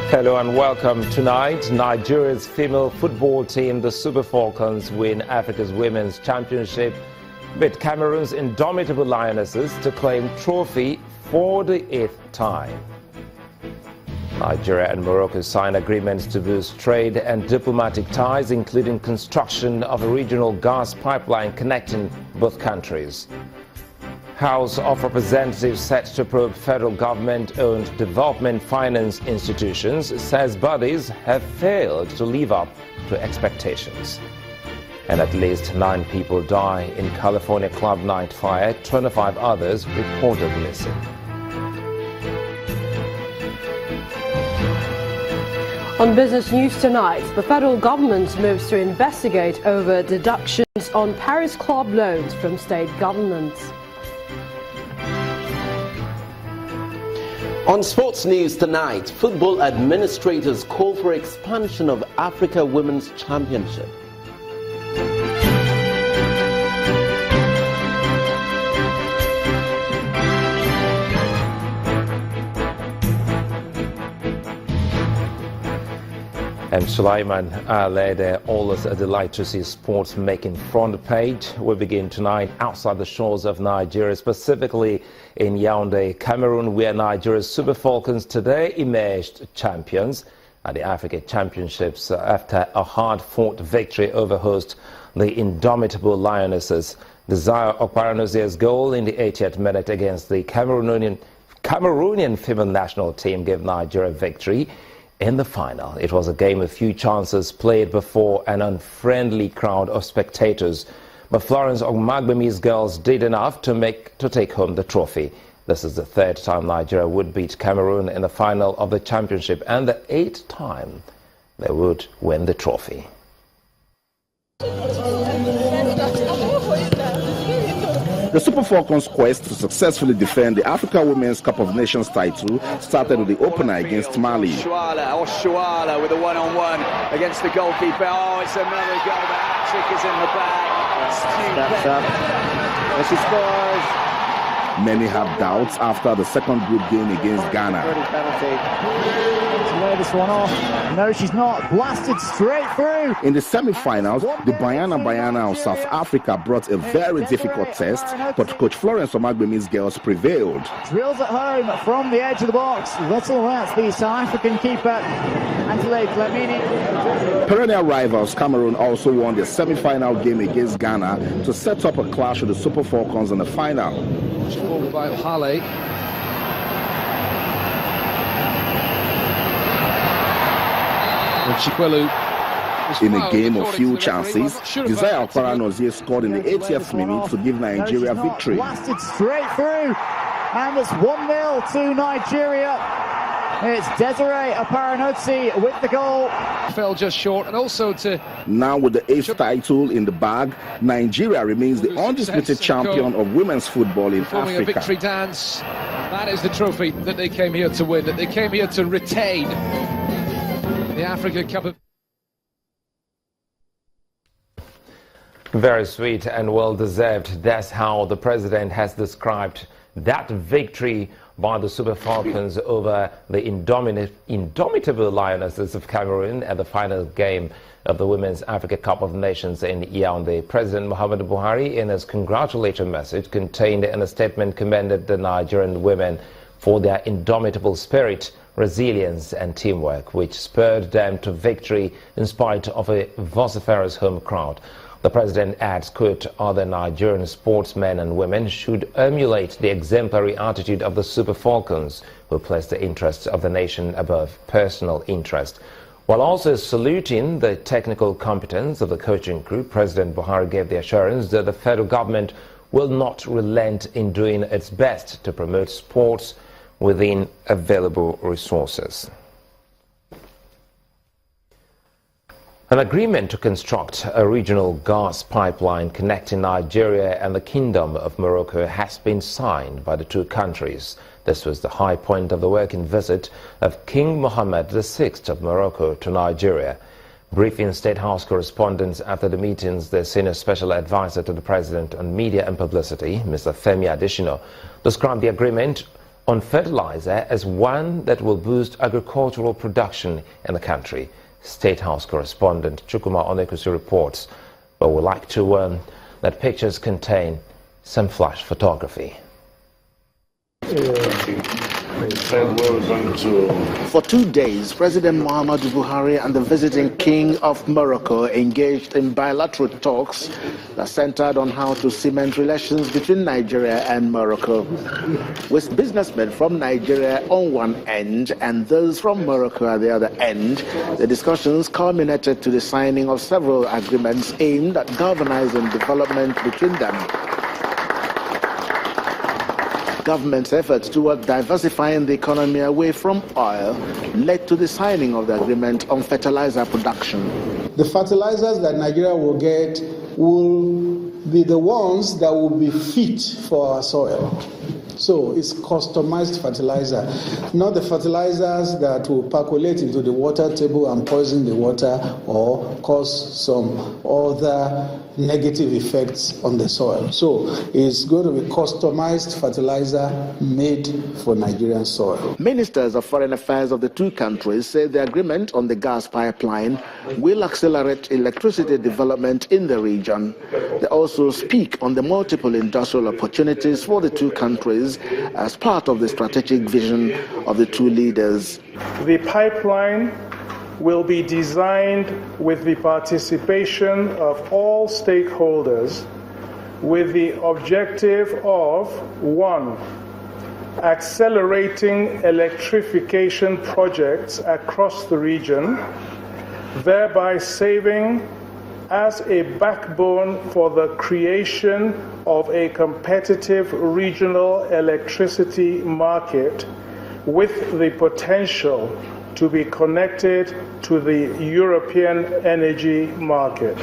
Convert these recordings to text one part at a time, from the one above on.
Hello and welcome. Tonight, Nigeria's female football team, the Super Falcons, win Africa's Women's Championship, beat Cameroon's indomitable Lionesses to claim trophy for the 8th time. Nigeria and Morocco signed agreements to boost trade and diplomatic ties, including construction of a regional gas pipeline connecting both countries. House of Representatives set to probe federal government-owned development finance institutions, says bodies have failed to live up to expectations. And at least 9 people die in California club night fire, 25 others reported missing. On Business News tonight, the federal government moves to investigate over deductions on Paris Club loans from state governments. On sports news tonight, football administrators call for expansion of Africa Women's Championship. And Sulaiman led always a delight to see sports making front page. We begin tonight outside the shores of Nigeria, specifically in Yaoundé, Cameroon, where Nigeria's Super Falcons today emerged champions at the Africa Championships after a hard-fought victory over host the indomitable Lionesses. Desire Okparanozie's goal in the 80th minute against the Cameroonian female national team gave Nigeria victory in the final. It was a game with few chances played before an unfriendly crowd of spectators, but Florence Omagbemi's girls did enough to take home the trophy. This is the 3rd time Nigeria would beat Cameroon in the final of the championship and the 8th time they would win the trophy. The Super Falcons' quest to successfully defend the Africa Women's Cup of Nations title started with the opener against Mali. Shuala with a one-on-one against the goalkeeper. Oh, it's another goal. The hat-trick is in the bag. Steps up. And she scores. Many had doubts after the second group game against Ghana. To lay this one off. No, she's not. Blasted straight through. In the semi-finals, the Bayana of South Africa brought a very difficult test, but Coach Florence Omagbemi's girls prevailed. Drills at home from the edge of the box. Little that's the South African keeper, Intl'Day. Perennial rivals Cameroon also won their semi-final game against Ghana to set up a clash with the Super Falcons in the final. Forward by Halle. In a game of few chances, Desire Okparanozie scored in the 80th minute to give Nigeria victory. Blasted straight through, and it's 1-0 to Nigeria. It's Desiree Okparanozie with the goal. Fell just short, and also to... Now with the 8th title in the bag, Nigeria remains the undisputed champion of women's football in Africa. A victory dance. That is the trophy that they came here to win, that they came here to retain. The Africa Cup of... Very sweet and well-deserved. That's how the president has described that victory by the Super Falcons over the indomitable Lionesses of Cameroon at the final game of the Women's Africa Cup of Nations in Yaoundé. President Muhammadu Buhari, in his congratulatory message contained in a statement, commended the Nigerian women for their indomitable spirit, resilience and teamwork, which spurred them to victory in spite of a vociferous home crowd. The president adds, quote, other Nigerian sportsmen and women should emulate the exemplary attitude of the Super Falcons, who place the interests of the nation above personal interest. While also saluting the technical competence of the coaching crew, President Buhari gave the assurance that the federal government will not relent in doing its best to promote sports within available resources. An agreement to construct a regional gas pipeline connecting Nigeria and the Kingdom of Morocco has been signed by the two countries. This was the high point of the working visit of King Mohammed VI of Morocco to Nigeria. Briefing State House correspondents after the meetings, the senior special advisor to the president on media and publicity, Mr. Femi Adesina, described the agreement on fertilizer as one that will boost agricultural production in the country. State House correspondent Chukwuma Onekusi reports, but would like to warn that pictures contain some flash photography. For 2 days, President Muhammadu Buhari and the visiting King of Morocco engaged in bilateral talks that centered on how to cement relations between Nigeria and Morocco. With businessmen from Nigeria on one end and those from Morocco at the other end, the discussions culminated to the signing of several agreements aimed at galvanizing development between them. Government's efforts toward diversifying the economy away from oil led to the signing of the agreement on fertilizer production. The fertilizers that Nigeria will get will be the ones that will be fit for our soil. So it's customized fertilizer, not the fertilizers that will percolate into the water table and poison the water or cause some other negative effects on the soil. So it's going to be customized fertilizer made for Nigerian soil. Ministers of Foreign Affairs of the two countries say the agreement on the gas pipeline will accelerate electricity development in the region. They also speak on the multiple industrial opportunities for the two countries as part of the strategic vision of the two leaders. The pipeline will be designed with the participation of all stakeholders with the objective of 1. Accelerating electrification projects across the region, thereby serving as a backbone for the creation of a competitive regional electricity market with the potential to be connected to the European energy market.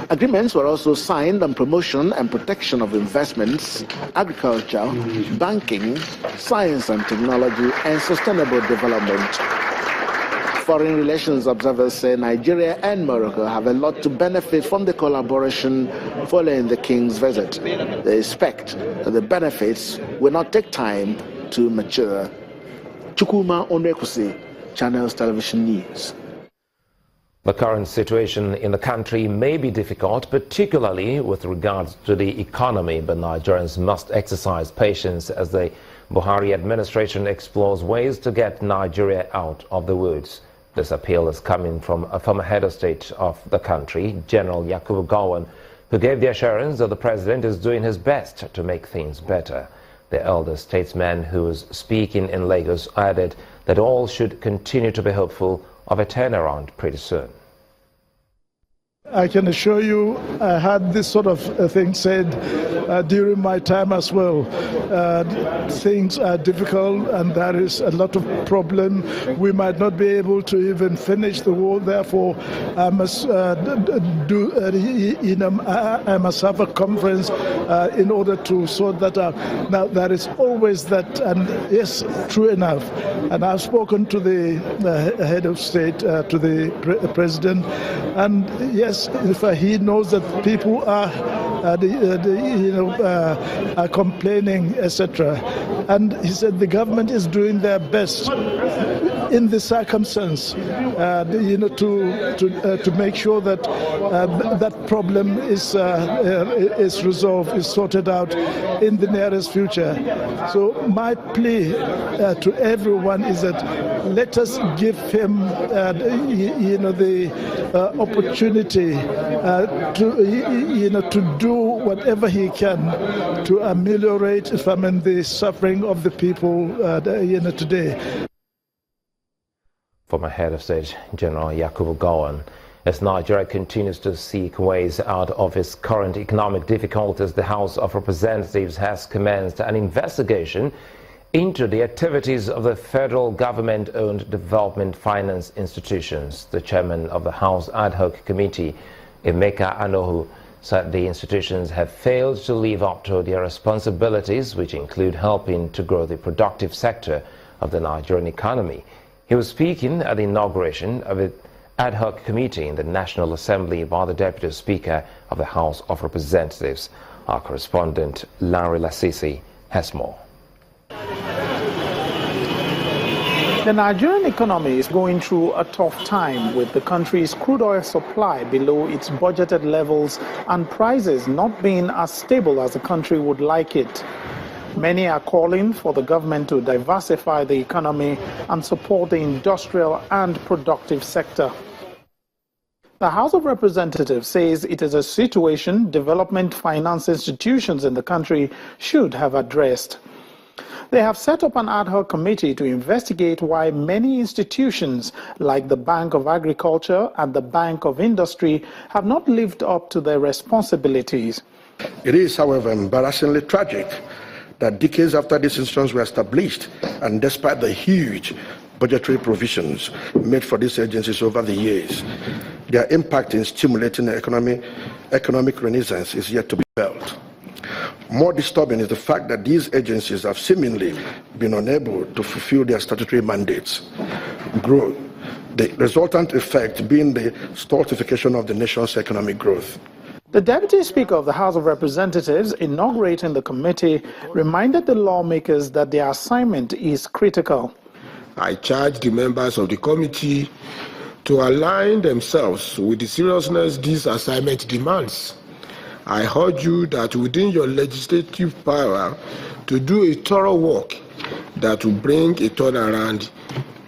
Agreements were also signed on promotion and protection of investments, agriculture, banking, science and technology, and sustainable development. Foreign relations observers say Nigeria and Morocco have a lot to benefit from the collaboration following the King's visit. They expect that the benefits will not take time to mature. Chukwuma Onekusi, Channels Television News. The current situation in the country may be difficult, particularly with regards to the economy, but Nigerians must exercise patience as the Buhari administration explores ways to get Nigeria out of the woods. This appeal is coming from a former head of state of the country, General Yakubu Gowon, who gave the assurance that the president is doing his best to make things better. The elder statesman who was speaking in Lagos added that all should continue to be hopeful of a turnaround pretty soon. I can assure you I had this sort of thing said during my time as well. Things are difficult and there is a lot of problem. We might not be able to even finish the war. Therefore, I must I must have a conference in order to sort that out. Now, there is always that, and yes, true enough. And I've spoken to the head of state, to the president, and yes, if he knows that people are complaining, etc. And he said the government is doing their best in the circumstance, to make sure that that problem is resolved, is sorted out in the nearest future. So my plea to everyone is that let us give him, the opportunity to do whatever he can to ameliorate, the suffering of the people, today. Former head of state General Yakubu Gowon. As Nigeria continues to seek ways out of its current economic difficulties, the House of Representatives has commenced an investigation into the activities of the federal government-owned development finance institutions. The chairman of the House Ad Hoc Committee, Emeka Anohu, said the institutions have failed to live up to their responsibilities, which include helping to grow the productive sector of the Nigerian economy. He was speaking at the inauguration of an ad hoc committee in the National Assembly by the Deputy Speaker of the House of Representatives. Our correspondent Larry Lasisi has more. The Nigerian economy is going through a tough time, with the country's crude oil supply below its budgeted levels and prices not being as stable as the country would like it. Many are calling for the government to diversify the economy and support the industrial and productive sector. The House of Representatives says it is a situation development finance institutions in the country should have addressed. They have set up an ad hoc committee to investigate why many institutions like the Bank of Agriculture and the Bank of Industry have not lived up to their responsibilities. It is, however, embarrassingly tragic that decades after these institutions were established, and despite the huge budgetary provisions made for these agencies over the years, their impact in stimulating the economic renaissance is yet to be felt. More disturbing is the fact that these agencies have seemingly been unable to fulfill their statutory mandates, the resultant effect being the stultification of the nation's economic growth. The Deputy Speaker of the House of Representatives, inaugurating the committee, reminded the lawmakers that their assignment is critical. I charge the members of the committee to align themselves with the seriousness this assignment demands. I urge you that within your legislative power to do a thorough work that will bring a turnaround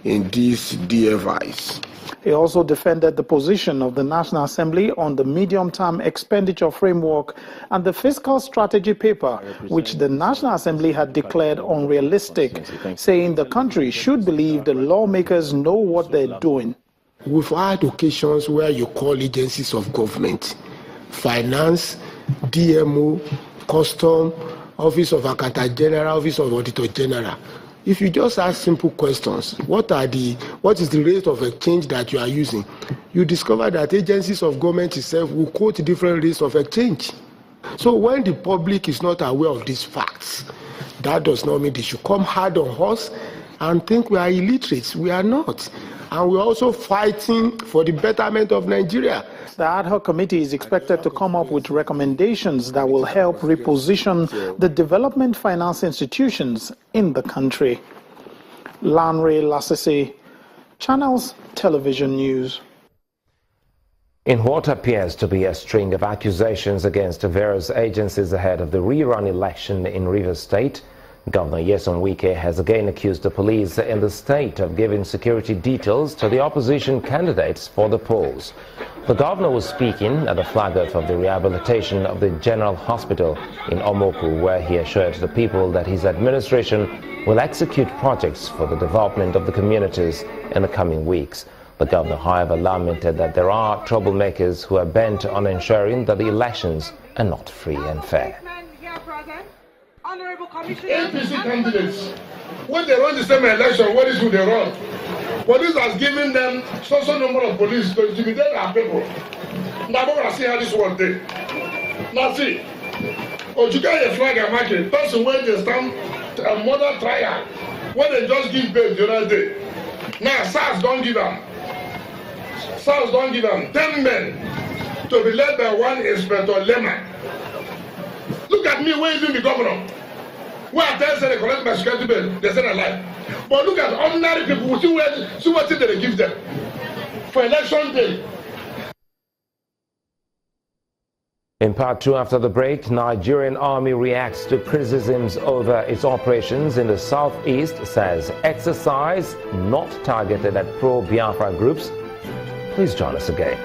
in these DFIs. He also defended the position of the National Assembly on the medium-term expenditure framework and the fiscal strategy paper, which the National Assembly had declared unrealistic, saying the country should believe the lawmakers know what they're doing. We've had occasions where you call agencies of government, finance, DMO, custom, Office of Accountant General, Office of Auditor General. If you just ask simple questions, what is the rate of exchange that you are using? You discover that agencies of government itself will quote different rates of exchange. So when the public is not aware of these facts, that does not mean they should come hard on us and think we are illiterate. We are not. And we are also fighting for the betterment of Nigeria. The ad hoc committee is expected to come up with recommendations that will help reposition the development finance institutions in the country. Lanre Lasese, Channels Television News. In what appears to be a string of accusations against various agencies ahead of the rerun election in Rivers State, Governor Nyesom Wike has again accused the police in the state of giving security details to the opposition candidates for the polls. The governor was speaking at the flag-off of the rehabilitation of the General Hospital in Morocco, where he assured the people that his administration will execute projects for the development of the communities in the coming weeks. The governor, however, lamented that there are troublemakers who are bent on ensuring that the elections are not free and fair. APC candidates, when they run the same election, what is who they run? Police has given them such a number of police to intimidate our people. Now we're going to see how this one did. Now see, you get a flag and market, person when they stand a murder trial, when they just give bail the other day. Now SARS don't give them. SARS don't give them 10 men to be led by one Inspector Lema. Look at me, where is the governor? Where I tell they collect my security bill, they say alive. But look at ordinary people, see what they give them for election day. In part two, after the break, Nigerian army reacts to criticisms over its operations in the southeast, says exercise not targeted at pro-Biafra groups. Please join us again.